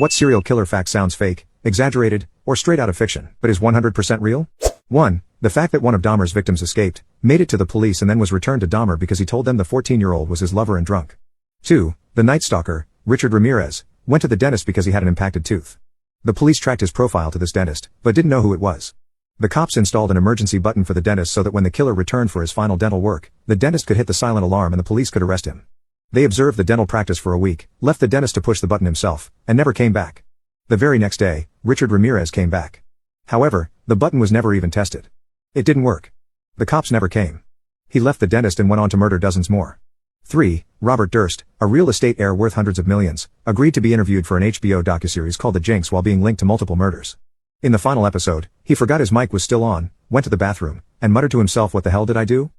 What serial killer fact sounds fake, exaggerated, or straight out of fiction, but is 100% real? 1. The fact that one of Dahmer's victims escaped, made it to the police and then was returned to Dahmer because he told them the 14-year-old was his lover and drunk. 2. The Night Stalker, Richard Ramirez, went to the dentist because he had an impacted tooth. The police tracked his profile to this dentist, but didn't know who it was. The cops installed an emergency button for the dentist so that when the killer returned for his final dental work, the dentist could hit the silent alarm and the police could arrest him. They observed the dental practice for a week, left the dentist to push the button himself, and never came back. The very next day, Richard Ramirez came back. However, the button was never even tested. It didn't work. The cops never came. He left the dentist and went on to murder dozens more. 3. Robert Durst, a real estate heir worth hundreds of millions, agreed to be interviewed for an HBO docuseries called The Jinx while being linked to multiple murders. In the final episode, he forgot his mic was still on, went to the bathroom, and muttered to himself, "What the hell did I do?"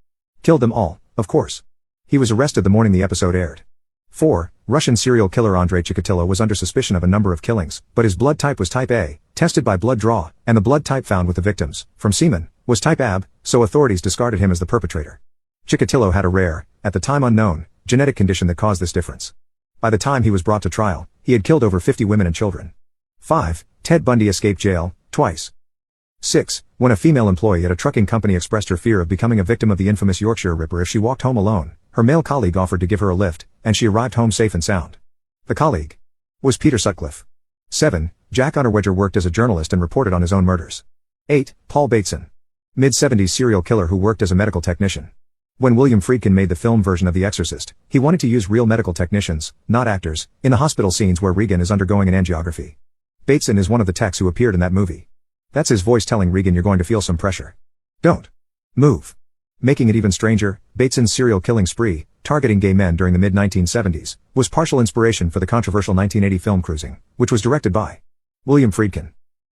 Killed them all, of course. He was arrested the morning the episode aired. 4. Russian serial killer Andrei Chikatilo was under suspicion of a number of killings, but his blood type was type A, tested by blood draw, and the blood type found with the victims, from semen, was type AB, so authorities discarded him as the perpetrator. Chikatilo had a rare, at the time unknown, genetic condition that caused this difference. By the time he was brought to trial, he had killed over 50 women and children. 5. Ted Bundy escaped jail, twice. 6. When a female employee at a trucking company expressed her fear of becoming a victim of the infamous Yorkshire Ripper if she walked home alone, her male colleague offered to give her a lift, and she arrived home safe and sound. The colleague was Peter Sutcliffe. 7. Jack Unterweger worked as a journalist and reported on his own murders. 8. Paul Bateson, mid-70s serial killer who worked as a medical technician. When William Friedkin made the film version of The Exorcist, he wanted to use real medical technicians, not actors, in the hospital scenes where Regan is undergoing an angiography. Bateson is one of the techs who appeared in that movie. That's his voice telling Regan, "You're going to feel some pressure. Don't move." Making it even stranger, Bateson's serial killing spree, targeting gay men during the mid-1970s, was partial inspiration for the controversial 1980 film Cruising, which was directed by William Friedkin.